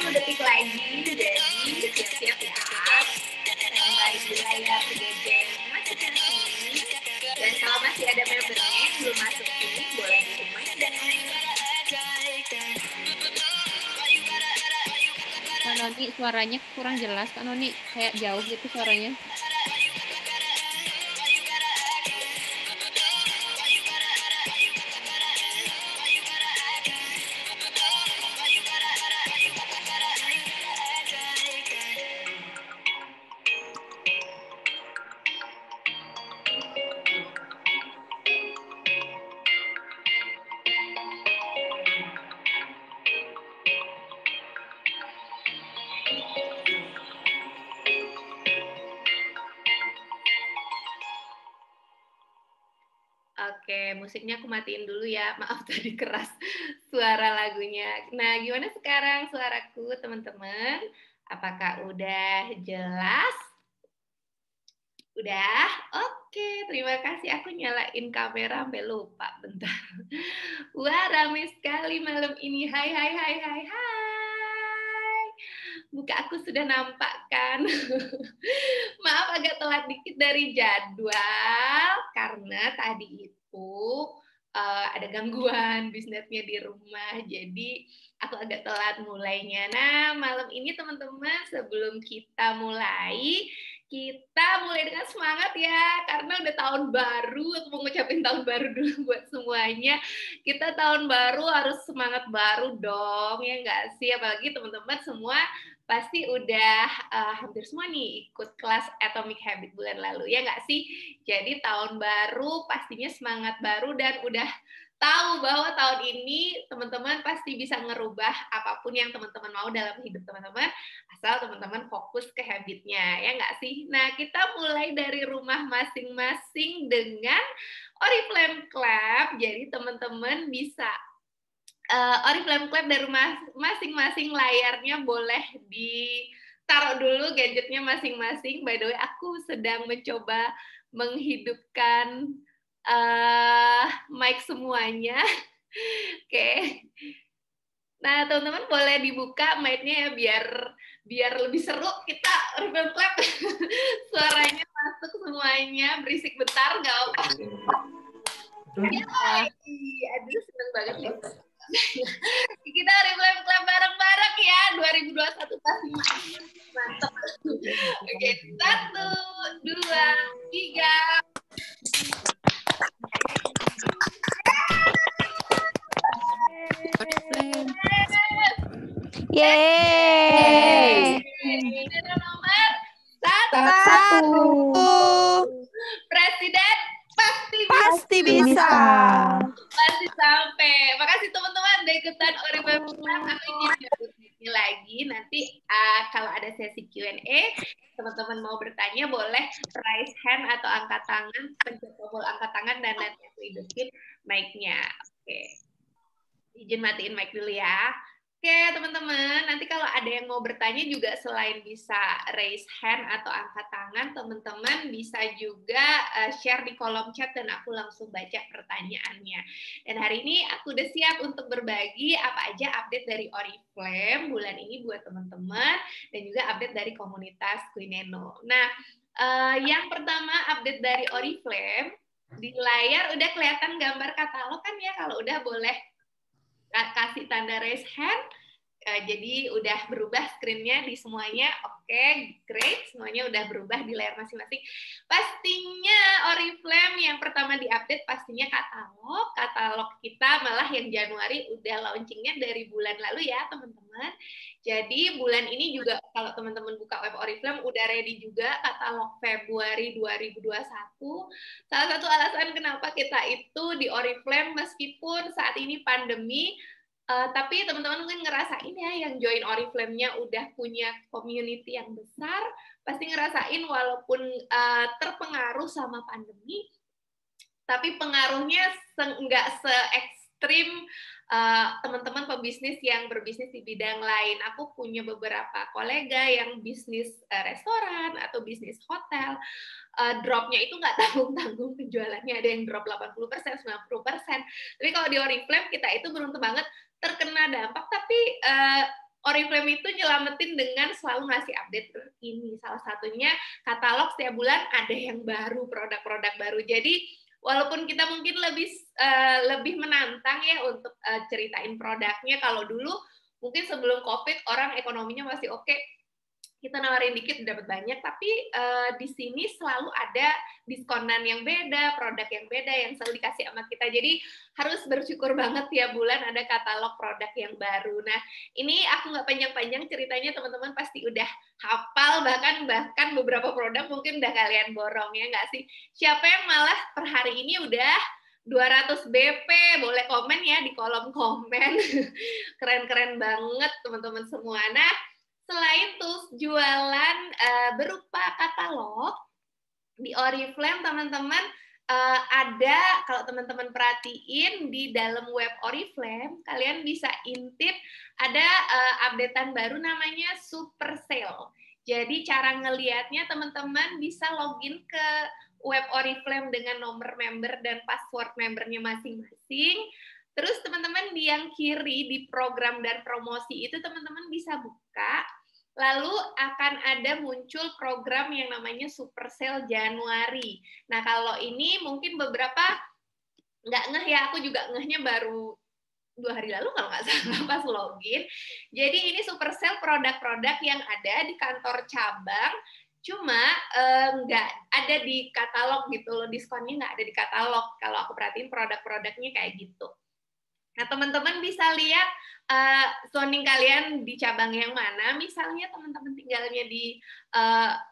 detik lagi, jadi siap-siap ya. Standby di layar gadget masing-masing. Dan kalau masih ada membernya yang belum masuk sini, boleh di-remind dan Kak Noni, suaranya kurang jelas. Kak Noni, kayak jauh gitu suaranya. Oke, musiknya aku matiin dulu ya. Maaf tadi keras suara lagunya. Nah, gimana sekarang suaraku, teman-teman? Apakah udah jelas? Udah? Oke, terima kasih. Aku nyalain kamera sampai lupa. Bentar. Wah, ramai sekali malam ini. Hai, hai, hai, hai, hai. Muka aku sudah nampak kan? Maaf agak telat dikit dari jadwal karena tadi itu ada gangguan bisnisnya di rumah, jadi aku agak telat mulainya. Nah, malam ini teman-teman sebelum kita mulai dengan semangat ya, karena udah tahun baru. Aku mau ngucapin tahun baru dulu buat semuanya. Kita tahun baru harus semangat baru dong, ya nggak sih? Apalagi teman-teman semua pasti udah hampir semua nih ikut kelas Atomic Habit bulan lalu, ya nggak sih? Jadi tahun baru pastinya semangat baru dan udah tahu bahwa tahun ini teman-teman pasti bisa ngerubah apapun yang teman-teman mau dalam hidup teman-teman, asal teman-teman fokus ke habitnya, ya nggak sih? Nah, kita mulai dari rumah masing-masing dengan Oriflame Club, jadi teman-teman bisa Oriflame Club dari rumah masing-masing, layarnya boleh ditaruh dulu gadgetnya masing-masing. By the way, aku sedang mencoba menghidupkan mic semuanya. Oke. Nah, teman-teman boleh dibuka mic-nya ya biar lebih seru. Kita Oriflame Club suaranya masuk semuanya, berisik bentar nggak apa-apa. Aduh, seneng banget nih. Kita Oriflame Club bareng-bareng ya 2021 pasti mantap. Oke, 1, 2, 3. Yeay. Nomor 1. Presiden pasti bisa. Pasti sampai. Makasih teman-teman udah ikutan Oriflame Club. Aku izin lagi nanti kalau ada sesi Q&A, teman-teman mau bertanya boleh raise hand atau angkat tangan, pencet tombol angkat tangan dan nanti aku hidupin mic-nya. Oke. Izin matiin mic dulu ya. Oke, teman-teman, nanti kalau ada yang mau bertanya juga selain bisa raise hand atau angkat tangan, teman-teman bisa juga share di kolom chat dan aku langsung baca pertanyaannya. Dan hari ini aku udah siap untuk berbagi apa aja update dari Oriflame bulan ini buat teman-teman dan juga update dari komunitas Queeneno. Nah, yang pertama update dari Oriflame, di layar udah kelihatan gambar katalog kan ya, kalau udah boleh kasih tanda raise hand. Jadi udah berubah screen-nya di semuanya. Oke, great. Semuanya udah berubah di layar masing-masing. Pastinya Oriflame yang pertama diupdate pastinya katalog kita malah yang Januari udah launchingnya dari bulan lalu ya teman-teman. Jadi bulan ini juga kalau teman-teman buka web Oriflame udah ready juga katalog Februari 2021. Salah satu alasan kenapa kita itu di Oriflame meskipun saat ini pandemi, tapi teman-teman mungkin ngerasain ya yang join Oriflame-nya udah punya community yang besar, pasti ngerasain walaupun terpengaruh sama pandemi, tapi pengaruhnya nggak se-ekstrim teman-teman pebisnis yang berbisnis di bidang lain. Aku punya beberapa kolega yang bisnis restoran atau bisnis hotel, drop-nya itu nggak tanggung-tanggung penjualannya, ada yang drop 80%, 90%. Tapi kalau di Oriflame kita itu beruntung banget terkena dampak, tapi Oriflame itu nyelamatin dengan selalu ngasih update terkini. Salah satunya katalog setiap bulan ada yang baru, produk-produk baru. Jadi walaupun kita mungkin lebih menantang ya untuk ceritain produknya. Kalau dulu mungkin sebelum COVID orang ekonominya masih oke, kita nawarin dikit dapat banyak, tapi di sini selalu ada diskonan yang beda, produk yang beda yang selalu dikasih sama kita. Jadi harus bersyukur banget tiap bulan ada katalog produk yang baru. Nah, ini aku nggak panjang-panjang ceritanya, teman-teman pasti udah hafal, bahkan beberapa produk mungkin udah kalian borong, ya nggak sih? Siapa yang malah per hari ini udah 200 BP, boleh komen ya di kolom komen. Keren-keren banget teman-teman semua. Nah, selain tools jualan berupa katalog, di Oriflame teman-teman ada, kalau teman-teman perhatiin di dalam web Oriflame, kalian bisa intip ada updatean baru namanya Super Sale. Jadi cara ngelihatnya teman-teman bisa login ke web Oriflame dengan nomor member dan password membernya masing-masing. Terus teman-teman di yang kiri di program dan promosi itu teman-teman bisa buka, lalu akan ada muncul program yang namanya Super Sale Januari. Nah kalau ini mungkin beberapa nggak ngeh ya, aku juga ngehnya baru 2 hari lalu kalau nggak salah pas login. Jadi ini Super Sale produk-produk yang ada di kantor cabang, cuma nggak ada di katalog gitu loh, diskonnya nggak ada di katalog. Kalau aku perhatiin produk-produknya kayak gitu. Nah, teman-teman bisa lihat zoning kalian di cabang yang mana. Misalnya teman-teman tinggalnya di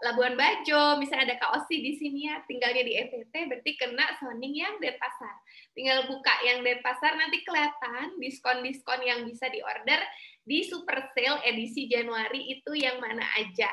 Labuan Bajo, misalnya ada KOSI di sini ya, tinggalnya di NTT, berarti kena zoning yang Denpasar. Tinggal buka yang Denpasar, nanti kelihatan diskon-diskon yang bisa diorder di Super Sale edisi Januari itu yang mana aja.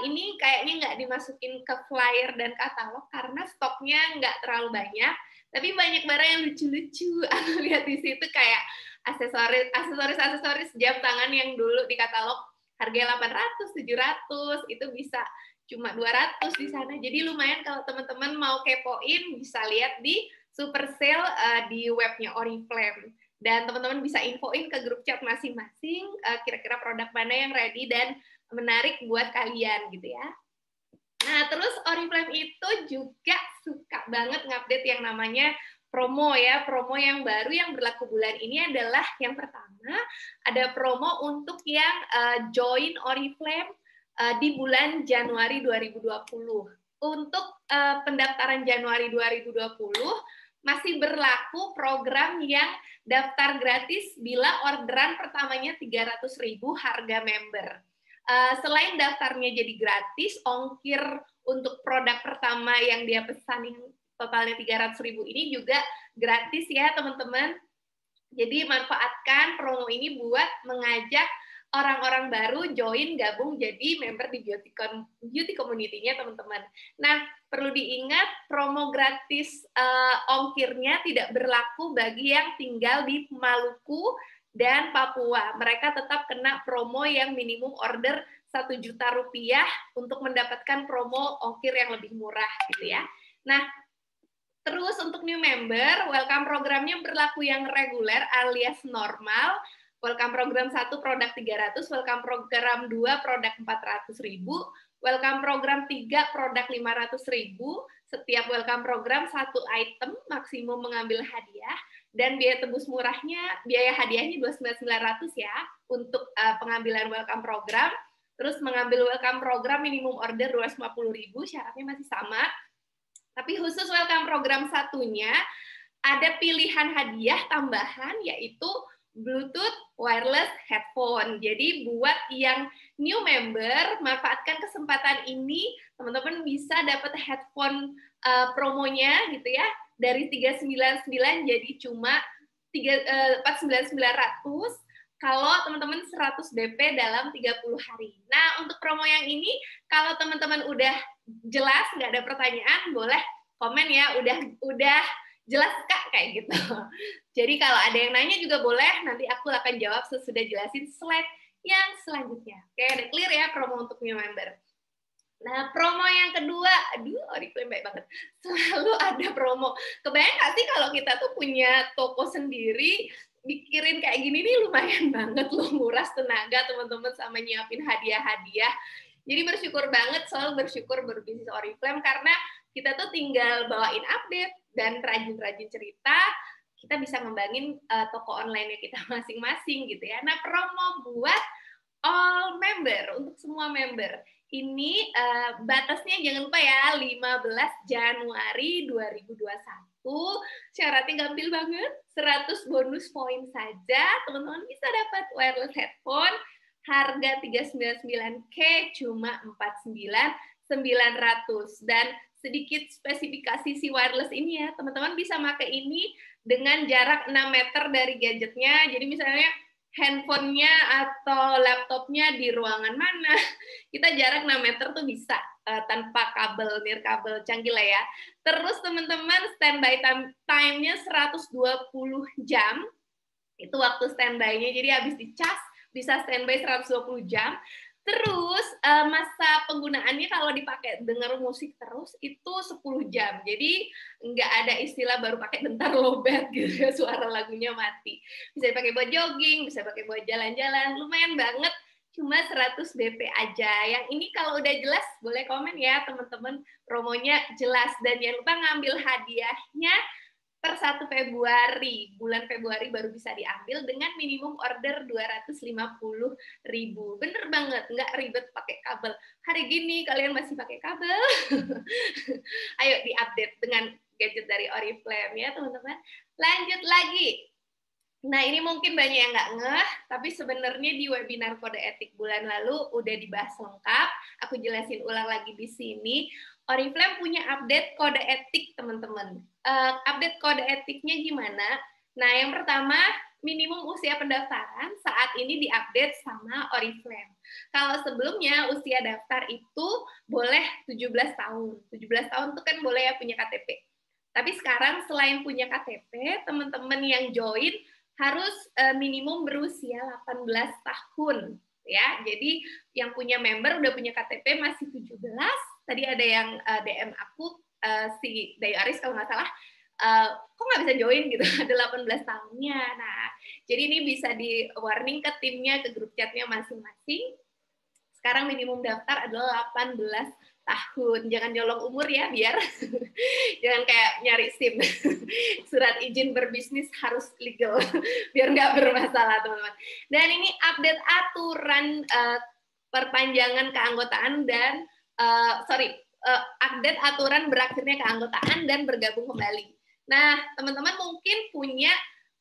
Ini kayaknya nggak dimasukin ke flyer dan katalog karena stoknya nggak terlalu banyak. Tapi banyak barang yang lucu-lucu. Aku lihat di situ kayak aksesoris jam tangan yang dulu di katalog harganya 800, 700, itu bisa cuma 200 di sana. Jadi lumayan kalau teman-teman mau kepoin, bisa lihat di Super Sale di webnya Oriflame. Dan teman-teman bisa infoin ke grup chat masing-masing kira-kira produk mana yang ready dan menarik buat kalian gitu ya. Nah, terus Oriflame itu juga suka banget ngupdate yang namanya promo ya. Promo yang baru yang berlaku bulan ini adalah yang pertama, ada promo untuk yang join Oriflame di bulan Januari 2020. Untuk pendaftaran Januari 2020 masih berlaku program yang daftar gratis bila orderan pertamanya 300.000 harga member. Selain daftarnya jadi gratis, ongkir untuk produk pertama yang dia pesan yang totalnya 300.000 ini juga gratis ya teman-teman. Jadi manfaatkan promo ini buat mengajak orang-orang baru join gabung jadi member di beauty community-nya teman-teman. Nah, perlu diingat promo gratis ongkirnya tidak berlaku bagi yang tinggal di Maluku dan Papua. Mereka tetap kena promo yang minimum order 1 juta rupiah untuk mendapatkan promo ongkir yang lebih murah gitu ya. Nah, terus untuk new member, welcome programnya berlaku yang reguler alias normal. Welcome program 1 produk 300, welcome program 2 produk 400.000, welcome program 3 produk 500.000. Setiap welcome program 1 item maksimum mengambil hadiah. Dan biaya tebus murahnya, biaya hadiahnya 29.900 ya untuk pengambilan welcome program. Terus mengambil welcome program minimum order 250.000, syaratnya masih sama. Tapi khusus welcome program satunya ada pilihan hadiah tambahan yaitu Bluetooth wireless headphone. Jadi buat yang new member, manfaatkan kesempatan ini, teman-teman bisa dapat headphone promonya gitu ya. Dari 399 jadi cuma 49.900 kalau teman-teman 100 BP dalam 30 hari. Nah, untuk promo yang ini, kalau teman-teman udah jelas, nggak ada pertanyaan, boleh komen ya, udah jelas Kak, kayak gitu. Jadi kalau ada yang nanya juga boleh, nanti aku akan jawab sesudah jelasin slide yang selanjutnya. Oke, udah clear ya promo untuk new member. Nah, promo yang kedua, aduh, Oriflame baik banget. Selalu ada promo. Kebayang nggak sih kalau kita tuh punya toko sendiri, mikirin kayak gini nih lumayan banget loh, nguras tenaga teman-teman sama nyiapin hadiah-hadiah. Jadi bersyukur banget, selalu bersyukur berbisnis Oriflame karena kita tuh tinggal bawain update dan rajin-rajin cerita, kita bisa ngembangin toko online-nya kita masing-masing gitu ya. Nah, promo buat all member, untuk semua member. Ini batasnya jangan lupa ya, 15 Januari 2021. Syaratnya gampil banget, 100 bonus poin saja. Teman-teman bisa dapat wireless headphone, harga 399K cuma 49.900. Dan sedikit spesifikasi si wireless ini ya, teman-teman bisa pakai ini dengan jarak 6 meter dari gadgetnya. Jadi misalnya handphonenya atau laptopnya di ruangan mana, kita jarak 6 meter tuh bisa tanpa kabel, nirkabel canggih lah ya. Terus teman-teman standby time-nya 120 jam, itu waktu standby-nya, jadi habis dicas bisa standby 120 jam. Terus masa penggunaannya kalau dipakai dengar musik terus itu 10 jam. Jadi nggak ada istilah baru pakai bentar lowbat gitu, suara lagunya mati. Bisa dipakai buat jogging, bisa pakai buat jalan-jalan, lumayan banget. Cuma 100 BP aja. Yang ini kalau udah jelas boleh komen ya teman-teman, promonya jelas. Dan jangan lupa ngambil hadiahnya per 1 Februari. Bulan Februari baru bisa diambil dengan minimum order 250.000. Bener banget, nggak ribet pakai kabel. Hari gini kalian masih pakai kabel. Ayo diupdate dengan gadget dari Oriflame ya teman-teman. Lanjut lagi. Nah, ini mungkin banyak yang nggak ngeh, tapi sebenarnya di webinar kode etik bulan lalu udah dibahas lengkap. Aku jelasin ulang lagi di sini. Oriflame punya update kode etik, teman-teman. Update kode etiknya gimana? Nah, yang pertama, minimum usia pendaftaran saat ini diupdate sama Oriflame. Kalau sebelumnya usia daftar itu boleh 17 tahun. 17 tahun itu kan boleh ya punya KTP. Tapi sekarang selain punya KTP, teman-teman yang join harus minimum berusia 18 tahun ya. Jadi yang punya member udah punya KTP masih 17. Tadi ada yang DM aku si Dayu Aris kalau nggak salah, kok nggak bisa join gitu, ada 18 tahunnya. Nah, jadi ini bisa di warning ke timnya, ke grup chatnya masing-masing. Sekarang minimum daftar adalah 18 tahun. Jangan nyolong umur ya, biar jangan kayak nyari SIM. Surat izin berbisnis harus legal, biar nggak bermasalah, teman-teman. Dan ini update aturan perpanjangan keanggotaan dan update aturan berakhirnya keanggotaan dan bergabung kembali. Nah, teman-teman mungkin punya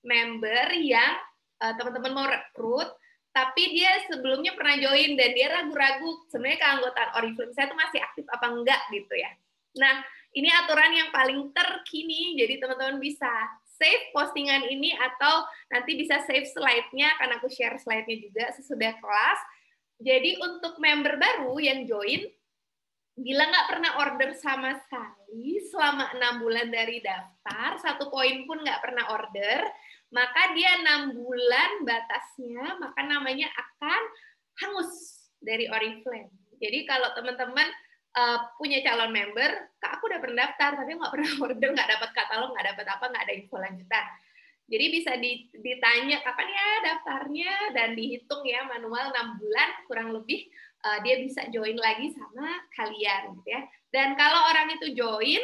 member yang teman-teman mau rekrut, tapi dia sebelumnya pernah join dan dia ragu-ragu sebenarnya keanggotaan Oriflame saya itu masih aktif apa enggak gitu ya. Nah, ini aturan yang paling terkini, jadi teman-teman bisa save postingan ini atau nanti bisa save slide-nya, karena aku share slide-nya juga sesudah kelas. Jadi untuk member baru yang join, bila nggak pernah order sama sekali selama 6 bulan dari daftar, 1 poin pun nggak pernah order, maka dia 6 bulan batasnya, maka namanya akan hangus dari Oriflame. Jadi kalau teman-teman punya calon member, Kak aku udah pernah daftar, tapi nggak pernah order, nggak dapat katalog, nggak dapat apa, nggak ada info lanjutan. Jadi bisa ditanya kapan ya daftarnya, dan dihitung ya manual 6 bulan, kurang lebih dia bisa join lagi sama kalian gitu ya. Dan kalau orang itu join,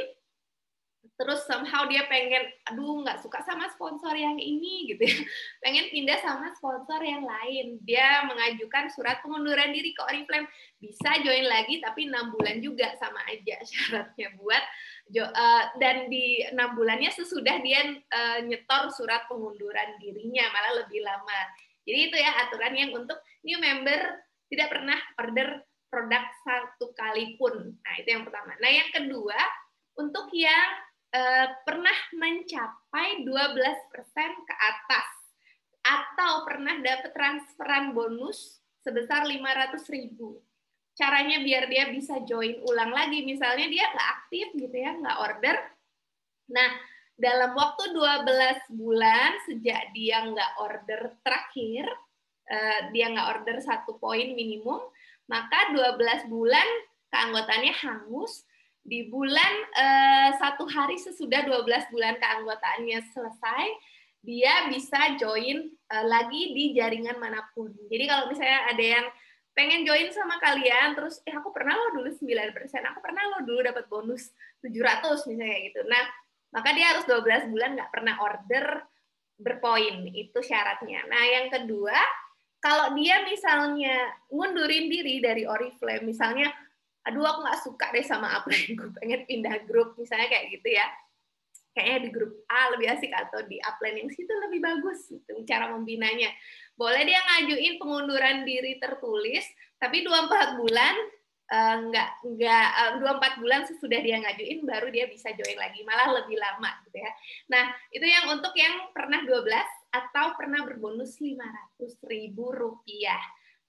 terus somehow dia pengen, aduh nggak suka sama sponsor yang ini gitu ya, pengen pindah sama sponsor yang lain, dia mengajukan surat pengunduran diri ke Oriflame, bisa join lagi tapi 6 bulan juga sama aja syaratnya buat dan di 6 bulannya sesudah dia nyetor surat pengunduran dirinya, malah lebih lama. Jadi itu ya aturan yang untuk new member tidak pernah order produk 1 kali pun. Nah itu yang pertama. Nah yang kedua, untuk yang pernah mencapai 12% ke atas atau pernah dapat transferan bonus sebesar 500.000. Caranya biar dia bisa join ulang lagi, misalnya dia nggak aktif gitu ya, nggak order. Nah, dalam waktu 12 bulan sejak dia nggak order terakhir, dia nggak order 1 poin minimum, maka 12 bulan keanggotaannya hangus. Di bulan 1 hari sesudah 12 bulan keanggotaannya selesai, dia bisa join lagi di jaringan manapun. Jadi kalau misalnya ada yang pengen join sama kalian, terus aku pernah lo dulu 9%, aku pernah lo dulu dapat bonus 700 misalnya gitu. Nah, maka dia harus 12 bulan nggak pernah order berpoin, itu syaratnya. Nah, yang kedua, kalau dia misalnya ngundurin diri dari Oriflame, misalnya, aduh aku nggak suka deh sama upline, gue pengen pindah grup, misalnya kayak gitu ya, kayaknya di grup A lebih asik atau di upline yang situ lebih bagus gitu, cara membinanya. Boleh dia ngajuin pengunduran diri tertulis, tapi 24 bulan 24 bulan sesudah dia ngajuin baru dia bisa join lagi, malah lebih lama gitu ya. Nah, itu yang untuk yang pernah 12 atau pernah berbonus Rp500.000.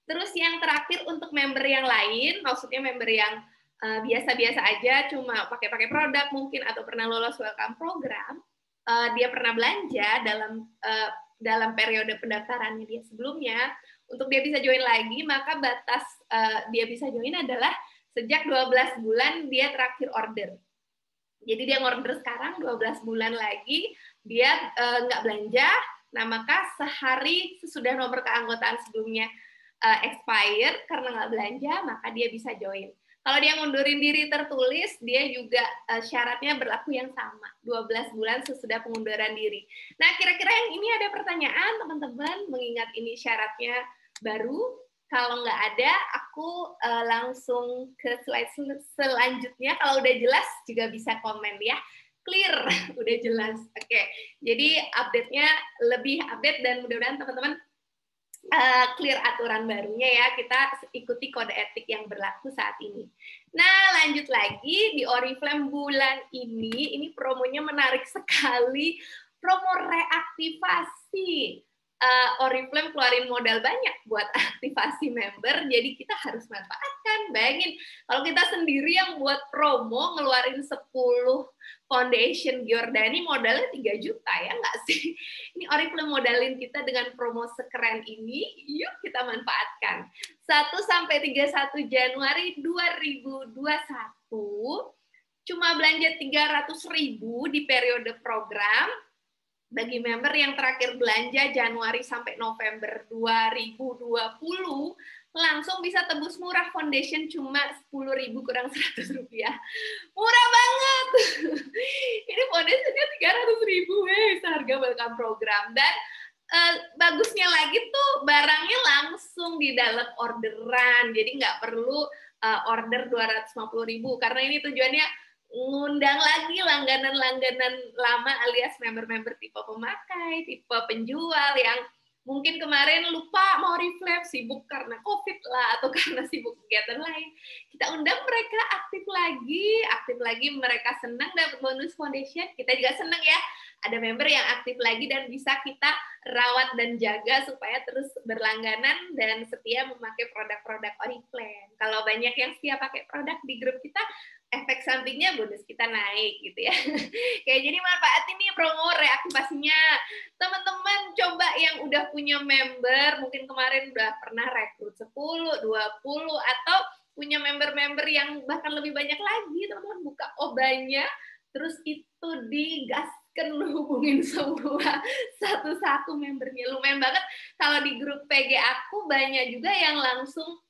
Terus yang terakhir untuk member yang lain, maksudnya member yang biasa-biasa aja, cuma pakai produk mungkin atau pernah lolos welcome program, dia pernah belanja dalam periode pendaftarannya dia sebelumnya, untuk dia bisa join lagi, maka batas dia bisa join adalah sejak 12 bulan dia terakhir order. Jadi dia ngorder sekarang 12 bulan lagi, dia nggak belanja, nah maka sehari sesudah nomor keanggotaan sebelumnya expire karena nggak belanja, maka dia bisa join. Kalau dia ngundurin diri tertulis, dia juga syaratnya berlaku yang sama, 12 bulan sesudah pengunduran diri. Nah, kira-kira yang ini ada pertanyaan, teman-teman, mengingat ini syaratnya baru. Kalau nggak ada, aku langsung ke slide selanjutnya. Kalau udah jelas, juga bisa komen ya. Clear, udah jelas. Oke, jadi update-nya lebih update dan mudah-mudahan teman-teman clear aturan barunya ya, kita ikuti kode etik yang berlaku saat ini. Nah, lanjut lagi di Oriflame bulan ini promonya menarik sekali, promo reaktivasi. Oriflame keluarin modal banyak buat aktivasi member, jadi kita harus manfaatkan. Bayangin, kalau kita sendiri yang buat promo, ngeluarin 10 foundation Giordani modalnya 3 juta, ya nggak sih? Ini Oriflame modalin kita dengan promo sekeren ini, yuk kita manfaatkan. 1-31 Januari 2021, cuma belanja 300.000 di periode program, bagi member yang terakhir belanja Januari sampai November 2020, langsung bisa tebus murah foundation cuma 10.000 kurang 100 rupiah. Murah banget. Ini foundationnya 300.000, seharga welcome program. Dan bagusnya lagi tuh barangnya langsung di dalam orderan, jadi nggak perlu order 250.000, karena ini tujuannya ngundang lagi langganan-langganan lama alias member-member tipe pemakai, tipe penjual yang mungkin kemarin lupa mau refleks, sibuk karena COVID lah, atau karena sibuk kegiatan lain. Kita undang mereka aktif lagi, mereka senang dapat bonus foundation, kita juga senang ya, ada member yang aktif lagi dan bisa kita rawat dan jaga supaya terus berlangganan dan setia memakai produk-produk Oriflame. Kalau banyak yang setia pakai produk di grup kita, efek sampingnya bonus kita naik gitu ya. Kayak jadi manfaatin nih promo reaktivasinya. Teman-teman coba yang udah punya member, mungkin kemarin udah pernah rekrut 10, 20, atau punya member-member yang bahkan lebih banyak lagi, teman-teman buka obanya, terus itu digaskan, hubungin semua satu-satu membernya. Lumayan banget kalau di grup PG aku banyak juga yang langsung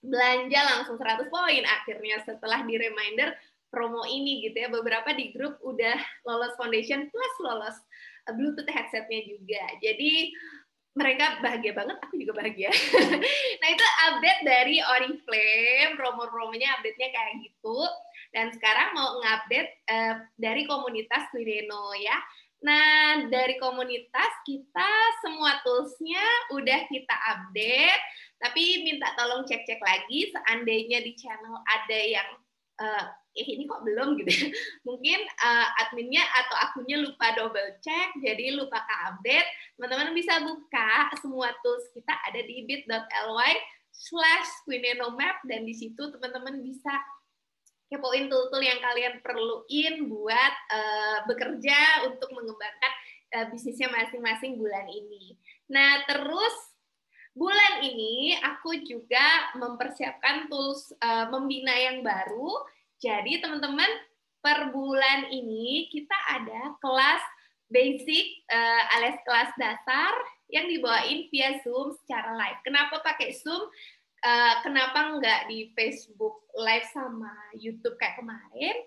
belanja langsung 100 poin akhirnya setelah di reminder promo ini gitu ya. Beberapa di grup udah lolos foundation plus lolos Bluetooth headsetnya juga. Jadi mereka bahagia banget, aku juga bahagia. Nah, itu update dari Oriflame, promo-promonya update-nya kayak gitu. Dan sekarang mau ngupdate dari komunitas Quireno ya. Nah, dari komunitas kita semua tools-nya udah kita update, tapi minta tolong cek-cek lagi seandainya di channel ada yang ini kok belum gitu. Mungkin adminnya atau akunnya lupa double check, jadi lupa ke update. Teman-teman bisa buka semua tools kita ada di bit.ly/Quireno-map, dan di situ teman-teman bisa kepoin tool-tool yang kalian perluin buat bekerja untuk mengembangkan bisnisnya masing-masing bulan ini. Nah, terus bulan ini aku juga mempersiapkan tools membina yang baru. Jadi teman-teman, per bulan ini kita ada kelas basic alias kelas dasar yang dibawain via Zoom secara live. Kenapa pakai Zoom? Kenapa nggak di Facebook Live sama YouTube kayak kemarin?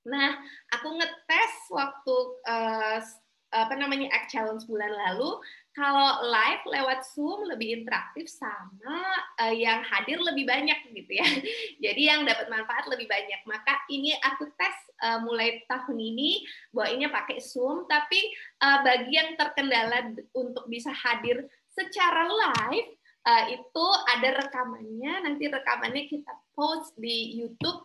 Nah, aku ngetes waktu Act Challenge bulan lalu, kalau live lewat Zoom lebih interaktif sama yang hadir lebih banyak gitu ya. Jadi yang dapat manfaat lebih banyak. Maka ini aku tes mulai tahun ini bawainnya pakai Zoom, tapi bagi yang terkendala untuk bisa hadir secara live itu ada rekamannya. Nanti rekamannya kita post di YouTube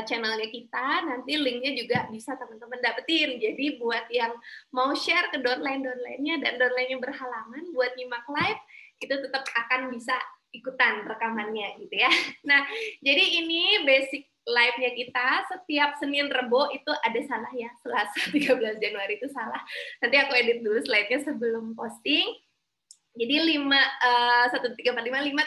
channelnya kita, nanti linknya juga bisa teman-teman dapetin. Jadi buat yang mau share ke downline-nya dan downline-nya berhalangan buat nyimak live, itu tetap akan bisa ikutan rekamannya gitu ya. Nah, jadi ini basic live-nya kita setiap Senin Rebo itu ada salah ya, Selasa 13 Januari itu salah. Nanti aku edit dulu slide-nya sebelum posting. Jadi 1345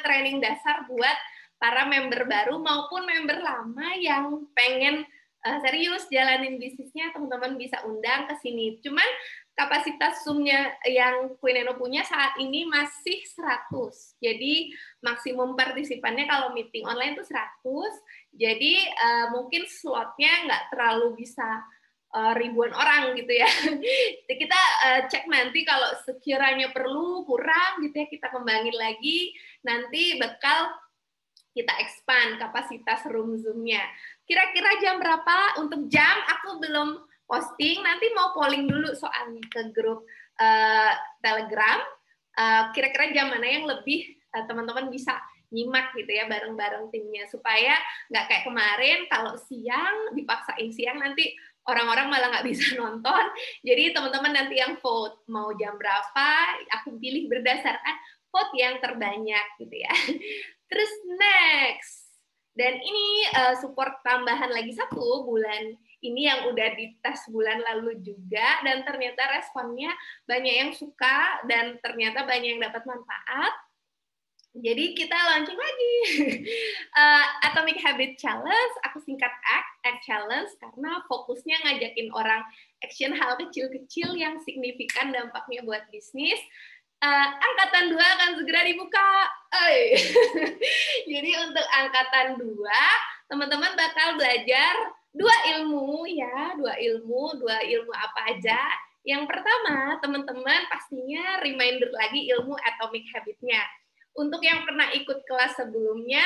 training dasar buat para member baru maupun member lama yang pengen serius jalanin bisnisnya, teman-teman bisa undang ke sini. Cuman kapasitas Zoom-nya yang Queen Eno punya saat ini masih 100. Jadi maksimum partisipannya kalau meeting online itu 100. Jadi mungkin slotnya nggak terlalu bisa ribuan orang gitu ya. Kita cek nanti kalau sekiranya perlu kurang gitu ya, kita kembangin lagi. Nanti bakal kita expand kapasitas room Zoom-nya. Kira-kira jam berapa? Untuk jam aku belum posting, nanti mau polling dulu soalnya ke grup Telegram. Kira-kira jam mana yang lebih teman-teman bisa nyimak gitu ya bareng-bareng timnya, supaya nggak kayak kemarin kalau siang dipaksain siang nanti orang-orang malah nggak bisa nonton. Jadi teman-teman nanti yang vote mau jam berapa, aku pilih berdasarkan vote yang terbanyak gitu ya. Terus next, dan ini support tambahan lagi 1 bulan ini yang udah dites bulan lalu juga, dan ternyata responnya banyak yang suka dan ternyata banyak yang dapat manfaat. Jadi kita launching lagi Atomic Habit Challenge, aku singkat ACT Challenge karena fokusnya ngajakin orang action hal kecil-kecil yang signifikan dampaknya buat bisnis. Angkatan 2 akan segera dibuka. Jadi untuk angkatan 2, teman-teman bakal belajar 2 ilmu ya, 2 ilmu apa aja. Yang pertama, teman-teman pastinya reminder lagi ilmu Atomic Habit-nya. Untuk yang pernah ikut kelas sebelumnya,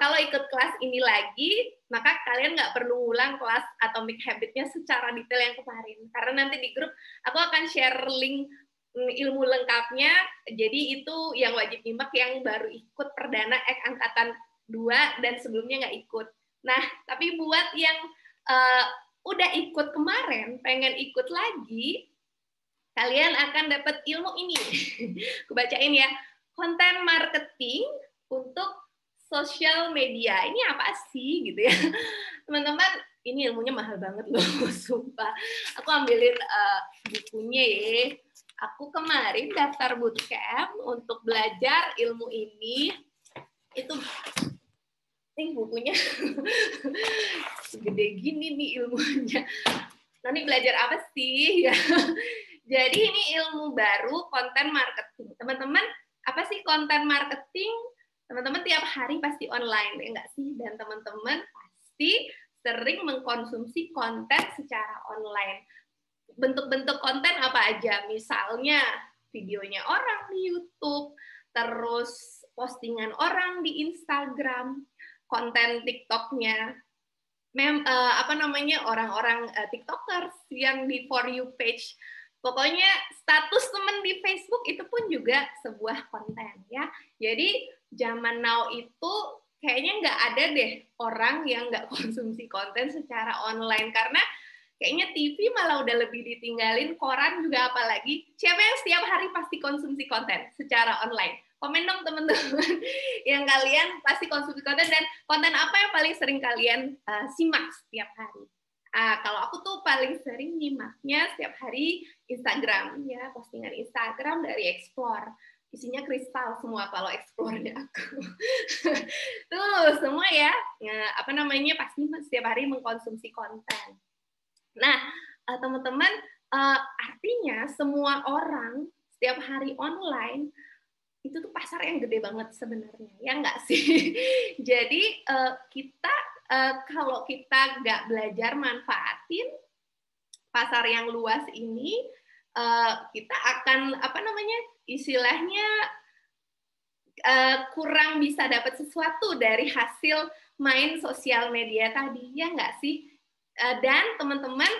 kalau ikut kelas ini lagi, maka kalian nggak perlu ulang kelas Atomic Habit-nya secara detail yang kemarin. Karena nanti di grup aku akan share link ilmu lengkapnya, jadi itu yang wajib nyimak yang baru ikut perdana angkatan 2 dan sebelumnya nggak ikut. Nah, tapi buat yang udah ikut kemarin, pengen ikut lagi, kalian akan dapat ilmu ini. Aku bacain ya. Konten marketing untuk sosial media. Ini apa sih gitu ya. Teman-teman, ini ilmunya mahal banget loh, sumpah. Aku ambilin bukunya ya. Aku kemarin daftar bootcamp untuk belajar ilmu ini. Itu bukunya gede gini nih ilmunya. Nanti belajar apa sih? Jadi ini ilmu baru, konten marketing. Teman-teman, apa sih konten marketing? Teman-teman tiap hari pasti online, ya nggak sih? Dan teman-teman pasti sering mengkonsumsi konten secara online. Bentuk-bentuk konten apa aja? Misalnya videonya orang di YouTube, terus postingan orang di Instagram, konten TikTok-nya, orang-orang TikTokers yang di For You page. Pokoknya status temen di Facebook itu pun juga sebuah konten ya. Jadi zaman now itu kayaknya nggak ada deh orang yang nggak konsumsi konten secara online, karena kayaknya TV malah udah lebih ditinggalin, koran juga apalagi. Siapa yang setiap hari pasti konsumsi konten secara online? Komen dong teman-teman yang kalian pasti konsumsi konten, dan konten apa yang paling sering kalian simak setiap hari. Kalau aku tuh paling sering nyimaknya setiap hari Instagram ya, postingan Instagram dari Explore. Isinya kristal semua kalau Explore-nya aku. Tuh semua ya, pasti setiap hari mengkonsumsi konten. Nah, teman-teman Artinya semua orang setiap hari online itu tuh pasar yang gede banget sebenarnya, ya nggak sih? Jadi kita kalau kita nggak belajar manfaatin pasar yang luas ini, kita akan apa namanya istilahnya kurang bisa dapat sesuatu dari hasil main sosial media tadi, ya nggak sih? Dan teman-teman,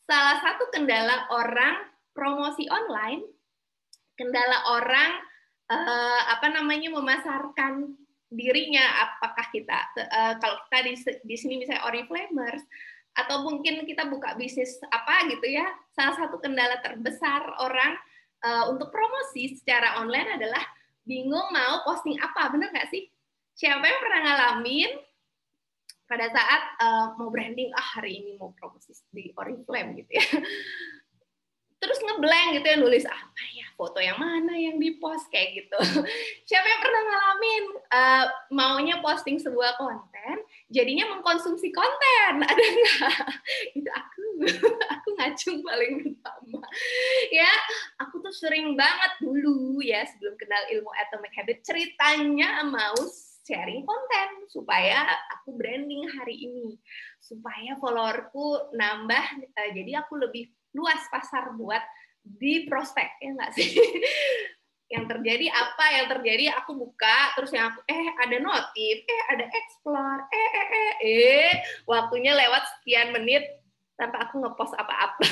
salah satu kendala orang promosi online, kendala orang apa namanya memasarkan dirinya, apakah kita kalau kita di sini misalnya Oriflamers atau mungkin kita buka bisnis apa gitu ya, salah satu kendala terbesar orang untuk promosi secara online adalah bingung mau posting apa, bener nggak sih? Siapa yang pernah ngalamin pada saat mau branding, hari ini mau promosi di Oriflame gitu ya, terus ngeblank gitu ya, nulis apa ya, foto yang mana yang dipost kayak gitu. Siapa yang pernah ngalamin maunya posting sebuah konten, jadinya mengkonsumsi konten, ada nggak? Itu aku ngacung paling utama. Ya, aku tuh sering banget dulu ya sebelum kenal ilmu Atomic Habit, ceritanya mau sharing konten supaya aku branding hari ini, supaya followerku nambah, jadi aku lebih luas pasar buat di prospek, ya nggak sih? Yang terjadi apa? Yang terjadi aku buka, terus yang aku ada notif, ada explore, waktunya lewat sekian menit tanpa aku ngepost apa-apa.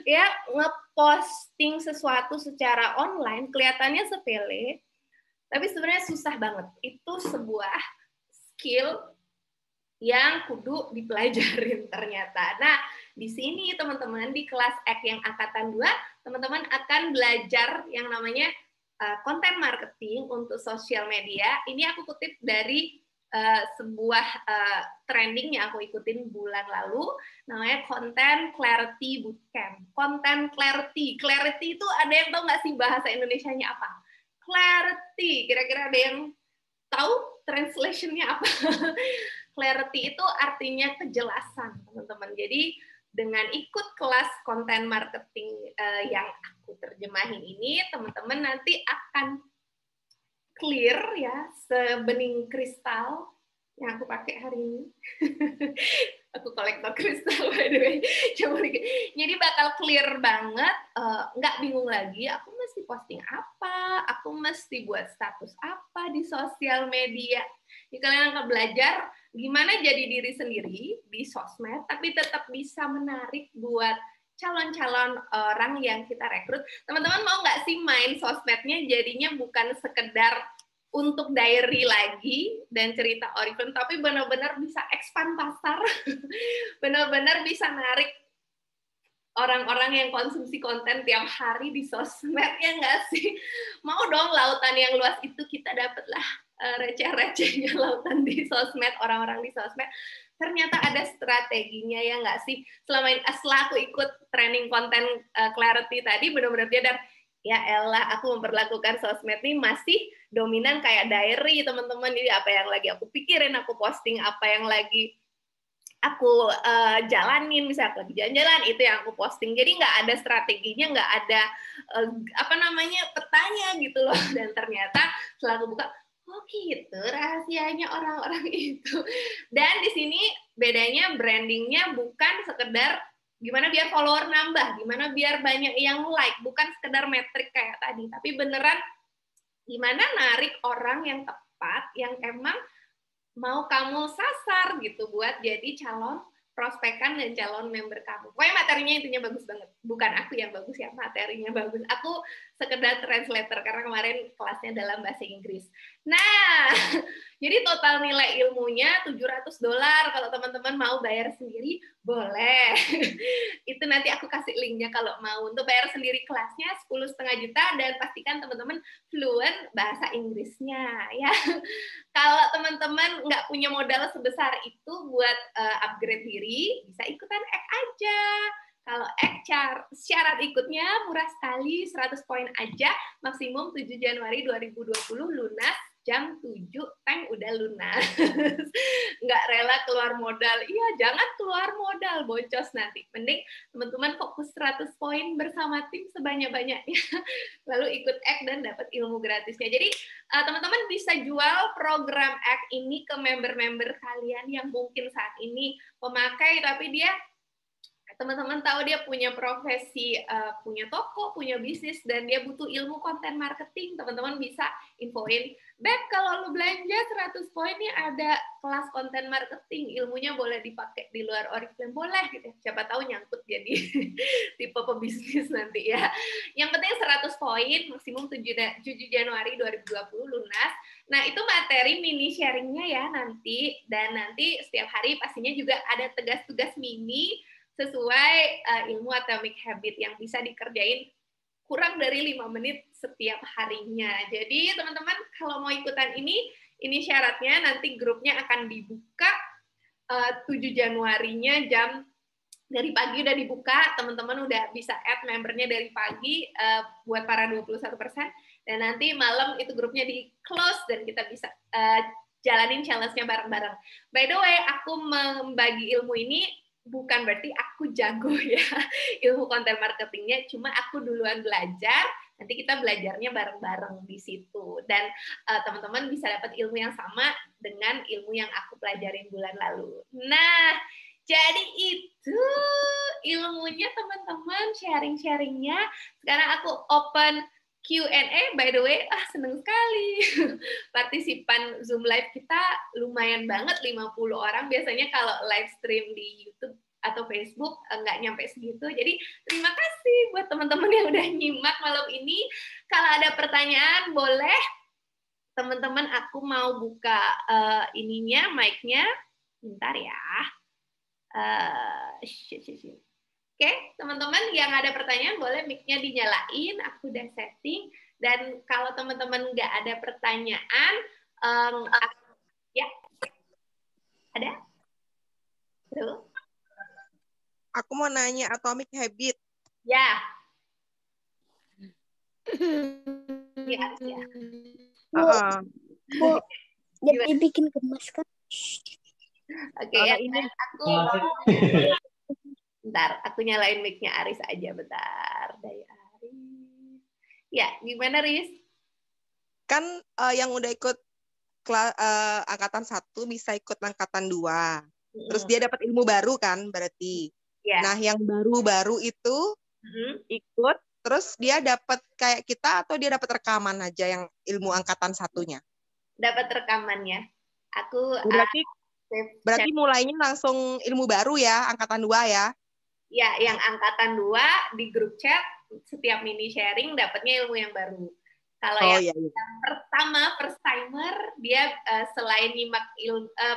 Ya, ngeposting sesuatu secara online kelihatannya sepele, tapi sebenarnya susah banget. Itu sebuah skill yang kudu dipelajarin ternyata. Nah, di sini teman-teman di kelas X yang angkatan 2, teman-teman akan belajar yang namanya content marketing untuk sosial media. Ini aku kutip dari sebuah trending yang aku ikutin bulan lalu, namanya Content Clarity Bootcamp. Content Clarity. Clarity itu ada yang tahu nggak sih bahasa Indonesianya apa? Clarity. Kira-kira ada yang tahu translation-nya apa? Clarity itu artinya kejelasan, teman-teman. Jadi dengan ikut kelas content marketing yang aku terjemahin ini, teman-teman nanti akan clear ya, sebening kristal yang aku pakai hari ini. Aku kolektor kristal by the way. Jadi bakal clear banget, nggak bingung lagi, aku mesti posting apa, aku mesti buat status apa di sosial media. Jadi kalian akan belajar gimana jadi diri sendiri di sosmed, tapi tetap bisa menarik buat calon-calon orang yang kita rekrut. Teman-teman mau nggak sih main sosmednya jadinya bukan sekedar untuk diary lagi dan cerita Oriflame, tapi benar-benar bisa expand pasar, benar-benar bisa narik orang-orang yang konsumsi konten tiap hari di sosmed, ya nggak sih? Mau dong lautan yang luas itu kita dapatlah receh-recehnya lautan di sosmed, orang-orang di sosmed. Ternyata ada strateginya, ya nggak sih? Setelah aku ikut training konten clarity tadi, benar-benar dan ya elah, aku memperlakukan sosmed ini masih dominan kayak diary, teman-teman. Jadi apa yang lagi aku pikirin, aku posting, apa yang lagi aku jalanin, misalnya aku lagi jalan-jalan, itu yang aku posting. Jadi nggak ada strateginya, nggak ada apa namanya petanya gitu loh. Dan ternyata setelah aku buka, oh gitu rahasianya orang-orang itu. Dan di sini bedanya brandingnya bukan sekedar gimana biar follower nambah, gimana biar banyak yang like, bukan sekedar metrik kayak tadi, tapi beneran gimana narik orang yang tepat, yang emang mau kamu sasar gitu buat jadi calon prospekan dan calon member kamu. Pokoknya materinya intinya bagus banget. Bukan aku yang bagus ya, materinya bagus. Aku sekedar translator karena kemarin kelasnya dalam bahasa Inggris. Nah, jadi total nilai ilmunya $700. Kalau teman-teman mau bayar sendiri, boleh. Itu nanti aku kasih linknya kalau mau. Untuk bayar sendiri kelasnya 10,5 juta dan pastikan teman-teman fluent bahasa Inggrisnya ya. Kalau teman-teman nggak punya modal sebesar itu buat upgrade diri, bisa ikutan Ek aja. Kalau Ek syarat ikutnya murah sekali, 100 poin aja, maksimum 7 Januari 2020 lunas jam 7 tank udah lunas. Nggak rela keluar modal. Iya, jangan keluar modal, boncos nanti. Mending teman-teman fokus 100 poin bersama tim sebanyak-banyaknya. Lalu ikut Act dan dapat ilmu gratisnya. Jadi teman-teman bisa jual program Act ini ke member-member kalian yang mungkin saat ini pemakai, tapi dia teman-teman tahu dia punya profesi, punya toko, punya bisnis, dan dia butuh ilmu konten marketing. Teman-teman bisa infoin, Beb, kalau lu belanja 100 poin nih ada kelas konten marketing, ilmunya boleh dipakai di luar Oriflame, boleh gitu. Siapa tahu nyangkut jadi tipe pebisnis nanti ya. Yang penting 100 poin, maksimum 7 Januari 2020 lunas. Nah, itu materi mini sharingnya ya nanti, dan nanti setiap hari pastinya juga ada tugas-tugas mini sesuai ilmu Atomic Habit yang bisa dikerjain kurang dari 5 menit setiap harinya. Jadi teman-teman kalau mau ikutan ini syaratnya nanti grupnya akan dibuka 7 Januarinya jam dari pagi udah dibuka, teman-teman udah bisa add membernya dari pagi buat para 21%, dan nanti malam itu grupnya di close dan kita bisa jalanin challenge-nya bareng-bareng. By the way, aku membagi ilmu ini bukan berarti aku jago ya ilmu konten marketingnya, cuma aku duluan belajar, nanti kita belajarnya bareng-bareng di situ, dan teman-teman bisa dapat ilmu yang sama dengan ilmu yang aku pelajarin bulan lalu. Nah, jadi itu ilmunya teman-teman, sharing-sharingnya. Sekarang aku open Q&A, by the way, seneng sekali. Partisipan Zoom Live kita lumayan banget, 50 orang. Biasanya kalau live stream di YouTube atau Facebook nggak nyampe segitu. Jadi terima kasih buat teman-teman yang udah nyimak malam ini. Kalau ada pertanyaan, boleh. Teman-teman, aku mau buka ininya, mic-nya. Bentar ya. Oke, teman-teman yang ada pertanyaan boleh mic-nya dinyalain, aku udah setting. Dan kalau teman-teman nggak ada pertanyaan, ya, ada? Tuh. Aku mau nanya Atomic Habit. Ya. Ya, ya. Bu, jadi bikin gemas kan? Oke, ya, ini aku bentar, aku nyalain mic-nya Aris aja, bentar. Dari Aris. Ya, gimana Riz? Kan yang udah ikut angkatan 1 bisa ikut angkatan 2. Terus dia dapat ilmu baru kan berarti. Ya. Nah, yang baru-baru itu ikut, terus dia dapat kayak kita atau dia dapat rekaman aja yang ilmu angkatan 1-nya? Dapat rekamannya. Aku berarti mulainya langsung ilmu baru ya, angkatan 2 ya? Ya, yang angkatan 2 di grup chat setiap mini sharing dapatnya ilmu yang baru. Kalau yang pertama first timer, dia selain nyimak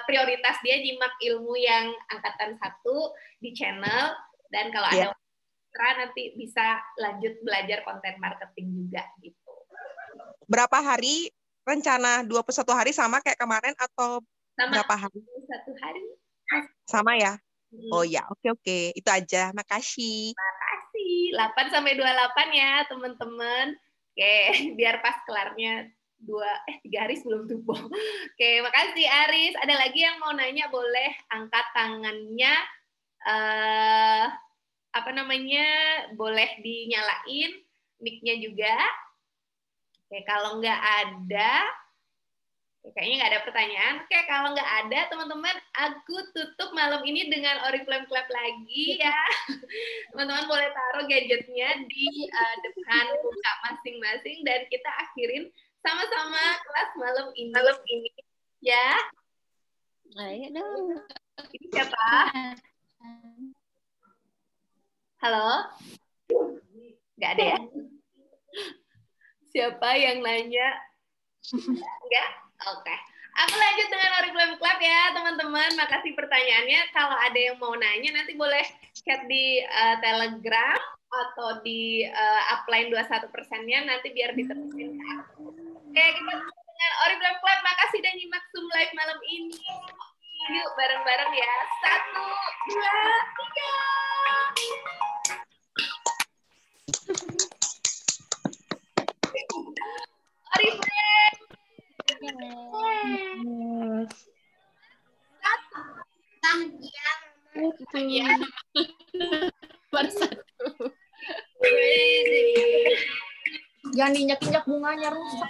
prioritas dia nyimak ilmu yang angkatan 1 di channel, dan kalau ada nanti bisa lanjut belajar konten marketing juga gitu. Berapa hari rencana 21 hari sama kayak kemarin atau sama, berapa hari? 21 hari. Sama ya? Oh ya, oke. Itu aja. Makasih. Makasih. 8 sampai 28 ya, teman-teman. Oke, biar pas kelarnya 3 hari sebelum tubuh. Oke, makasih Aris. Ada lagi yang mau nanya, boleh angkat tangannya. Boleh dinyalain mic-nya juga. Oke, kalau nggak ada, kayaknya nggak ada pertanyaan. Oke, kalau nggak ada, teman-teman, aku tutup malam ini dengan Oriflame Club lagi ya. Teman-teman boleh taruh gadgetnya di depan muka masing-masing, dan kita akhirin sama-sama kelas malam ini. Ya. Ayo dong. Ini siapa? Halo? Nggak ada ya? Siapa yang nanya? Enggak? Oke. Aku lanjut dengan Oriflame Club ya, teman-teman. Makasih pertanyaannya. Kalau ada yang mau nanya, nanti boleh chat di Telegram atau di upline 21%-nya, nanti biar diterusin ke aku. Oke, kita lanjut dengan Oriflame Club. Makasih udah nyimak Zoom Live malam ini. Yuk, bareng-bareng ya. 1, 2, 3. Oriflame! satu. Iya. Nomor 1. Jangan diinjak-injak bunganya rusak.